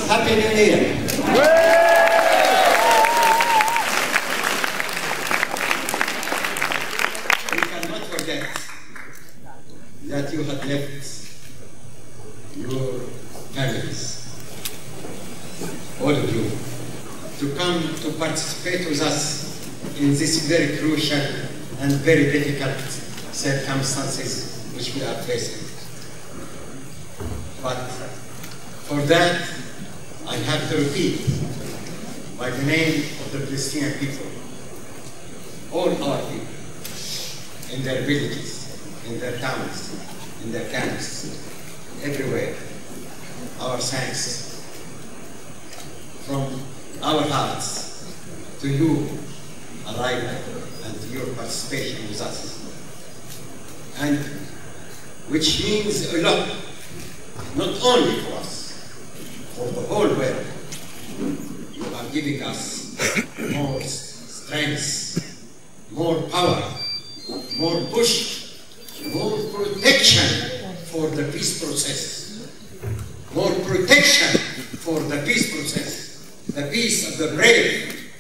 Happy New Year! We cannot forget that you had left your families, all of you, to come to participate with us in this very crucial and very difficult circumstances which we are facing. But for that, I have to repeat, by the name of the Palestinian people, all our people, in their villages, in their towns, in their camps, everywhere, our thanks from our hearts to you arrival and to your participation with us. And which means a lot, not only for us, for the whole world. You are giving us more strength, more power, more push, more protection for the peace process. More protection for the peace process. The peace of the brave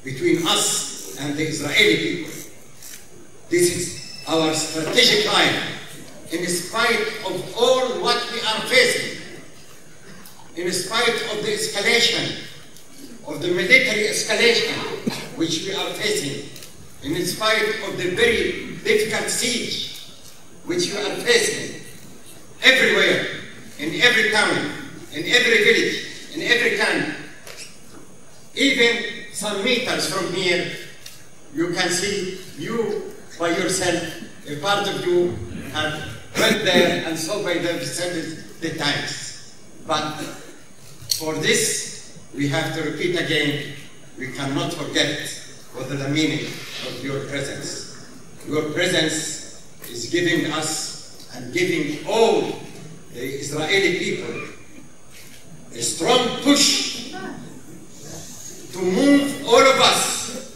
between us and the Israeli people. This is our strategic line in spite of all what we are facing. In spite of the escalation, of the military escalation which we are facing, in spite of the very difficult siege which we are facing, everywhere, in every town, in every village, in every camp, even some meters from here, you can see you by yourself, a part of you have went there and saw by themselves the tanks. But for this, we have to repeat again, we cannot forget what is the meaning of your presence. Your presence is giving us and giving all the Israeli people a strong push to move all of us,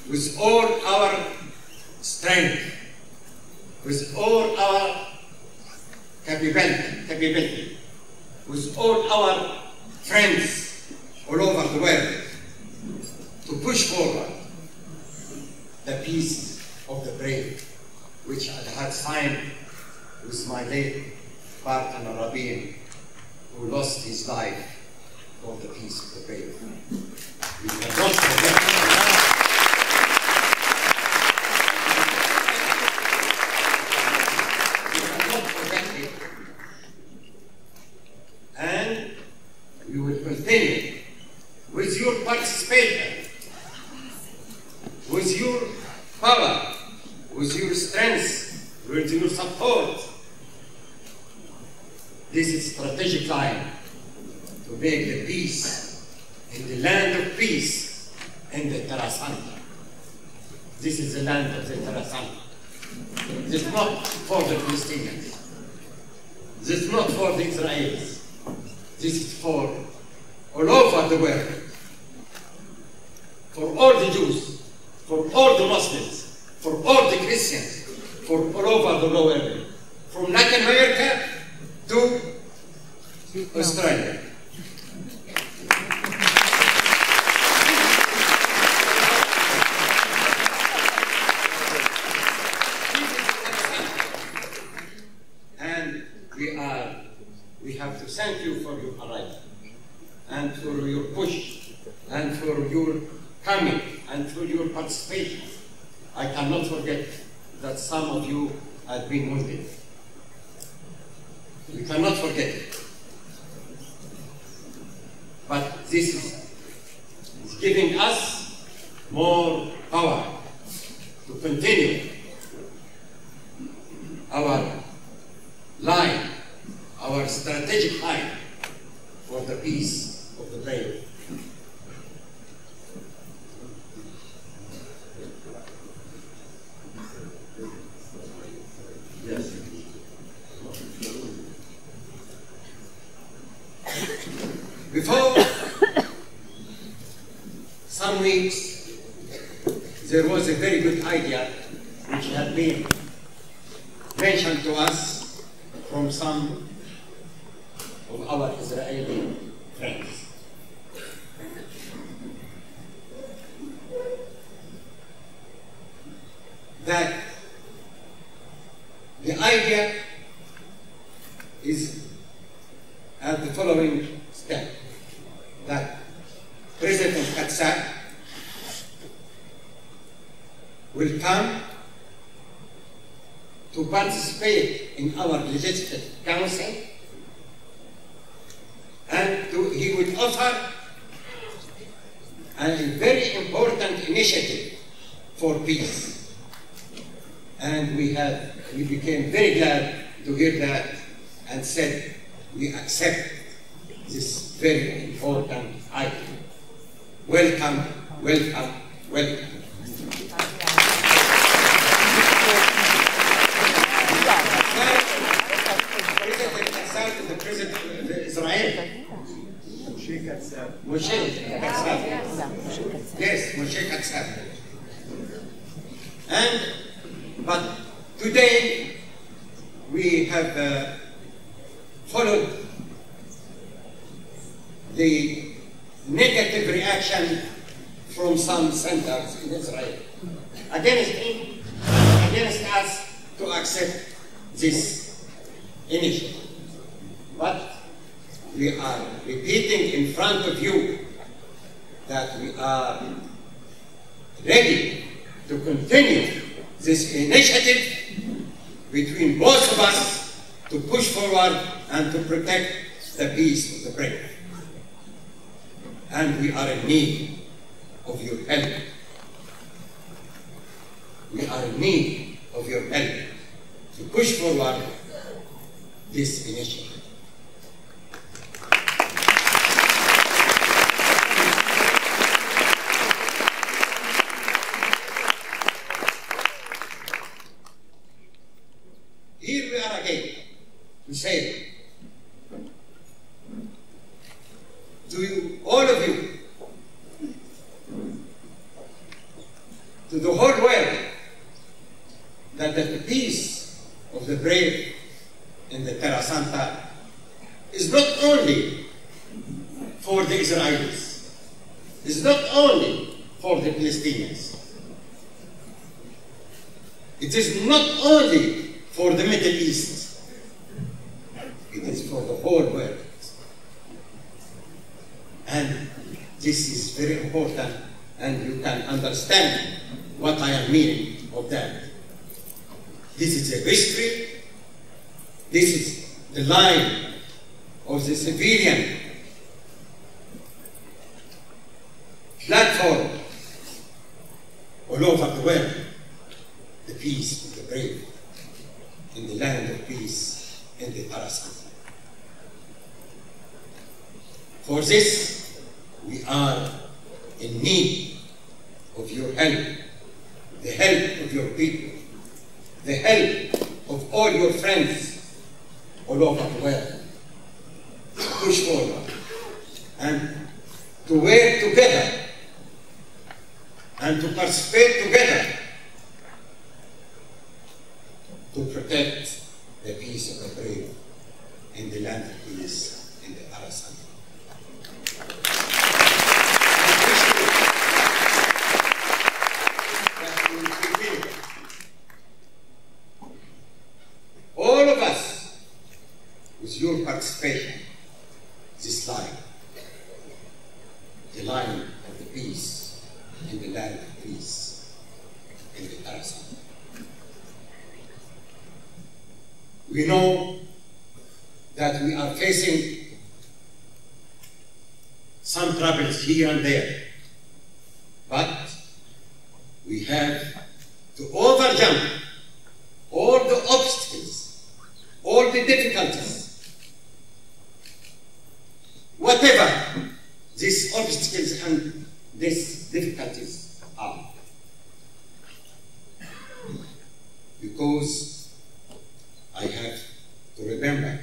with all our strength, with all our capability, with all our friends all over the world, to push forward the peace of the brave, which I had signed with my late partner Rabin, who lost his life for the peace of the brave. We cannot forget. And we will continue with your participation, with your power, with your strength, with your support. This is strategic line to make the peace in the land of peace in the Terasanta. This is the land of the Terasanta. This is not for the Palestinians. This is not for the Israelis. This is for all over the world, for all the Jews, for all the Muslims, for all the Christians, for all over the world, from Latin America to Australia. And we have to thank you for your arrival, and for your push, and for your coming, and for your participation. I cannot forget that some of you have been wounded. We cannot forget it. But this is giving us more power to continue our line, our strategic line for the peace of the brave. Yes. Before some weeks, there was a very good idea which had been mentioned to us from some of our Israeli friends. That the idea is at the following step, that President Kassab will come to participate in our legislative council, and he would offer a very important initiative for peace. And we became very glad to hear that and said we accept this very important item. Welcome, welcome, welcome. President Kassab is the president of Israel. Moshe Kassab. Yes, Moshe Kassab. But today we have followed the negative reaction from some centers in Israel against us to accept this initiative. But we are repeating in front of you that we are ready to continue this initiative between both of us to push forward and to protect the peace of the brave. And we are in need of your help. We are in need of your help to push forward this initiative. Here we are again to say to you, all of you, to the whole world, that the peace of the brave in the Terra Santa is not only for the Israelis, is not only for the Palestinians. It is not only for the Middle East, it is for the whole world. And this is very important, and you can understand what I am meaning of that. This is a history, this is the line of the civilian platform all over the world, the peace of the brave, in the land of peace, in the Terra Santa. For this, we are in need of your help, the help of your people, the help of all your friends all over the world, to push forward and to work together and to participate together to protect the peace of the brave in the land of peace, in the Terra Santa. All of us, with your participation, this line, the line of the peace in the land of peace, in the Terra Santa. We know that we are facing some troubles here and there, but we have to overcome all the obstacles, all the difficulties, whatever these obstacles and these difficulties are. Because I have to remember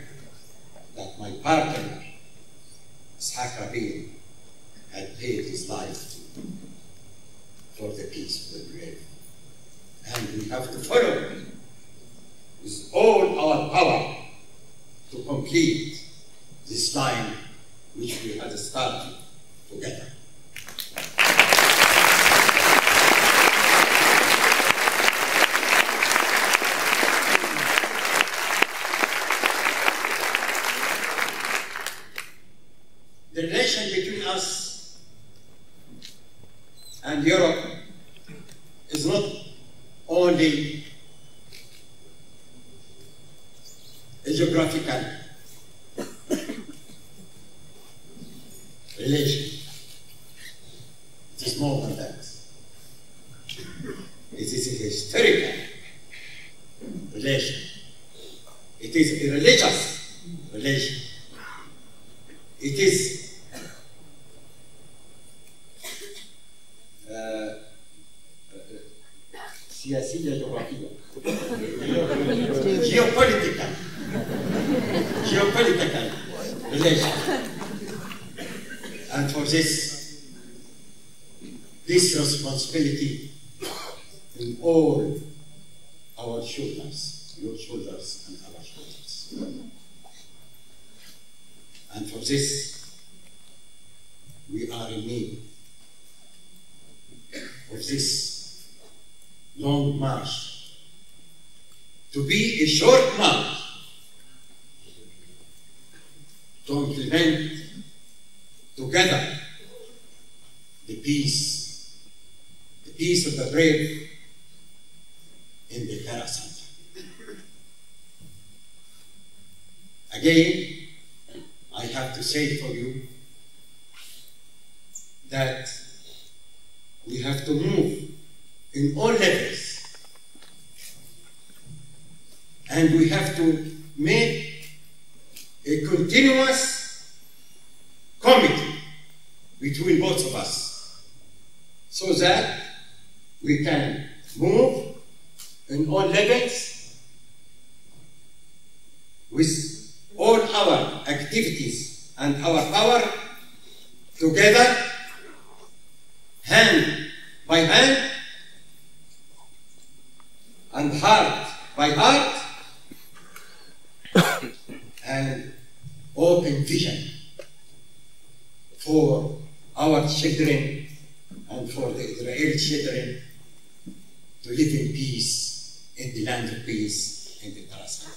that my partner, Yasser Arafat, had paid his life for the peace of the grave. And we have to follow with all our power to complete this line which we had started together. The relation between us and Europe is not only a geographical relation. It is more than that. It is a historical relation. It is a religious relation. It is سياسية جغرافية geopolitical relation. And for this responsibility in all our shoulders, your shoulders and our shoulders. And for this, we are in need of this long march to be a short march to implement together the peace of the brave in the Kara Center. Again, I have to say for you that we have to move in all levels, and we have to make a continuous committee between both of us so that we can move in all levels with all our activities and our power together, hand by hand and heart by heart, and open vision for our children and for the Israeli children to live in peace in the land of peace in the Palestine.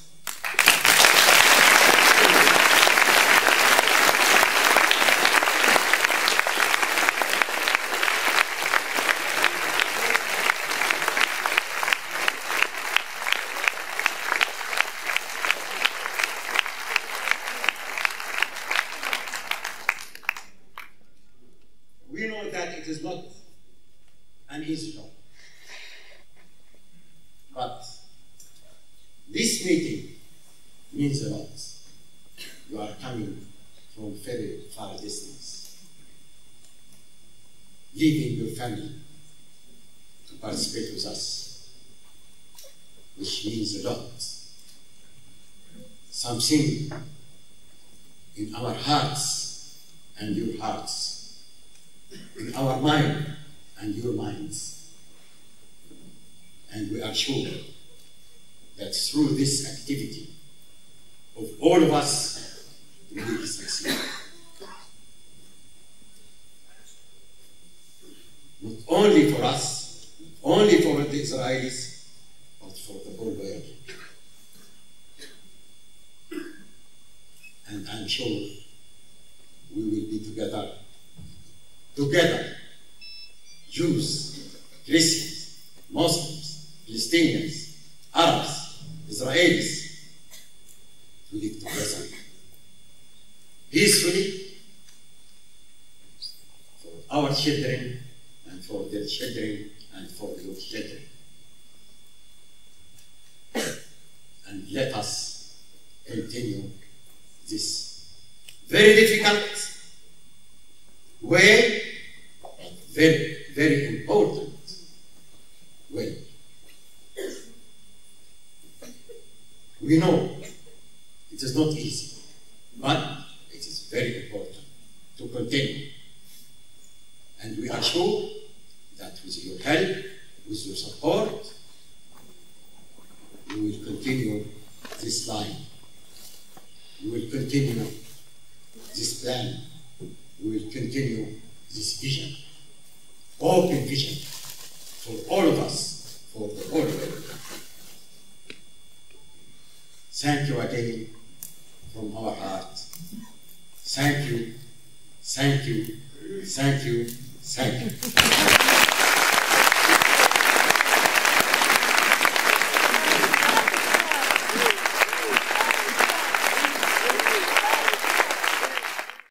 We know that it is not an easy job. But this meeting means a lot. You are coming from very far distance, leaving your family to participate with us, which means a lot. Something in our hearts and your hearts, in our mind and your minds. And we are sure that through this activity of all of us, we will succeed. Not only for us, not only for the Israelis, but for the whole world. And I'm sure we will be together, Jews, Christians, Muslims, Palestinians, Arabs, Israelis, to live together peacefully for our children and for their children and for your children. continue this very difficult way, but very, very important way. We know it is not easy, but it is very important to continue. And we are sure that with your help, with your support, we will continue this line. We will continue this plan. We will continue this vision, open vision for all of us, for the whole world. Thank you again from our heart. Thank you, thank you, thank you, thank you.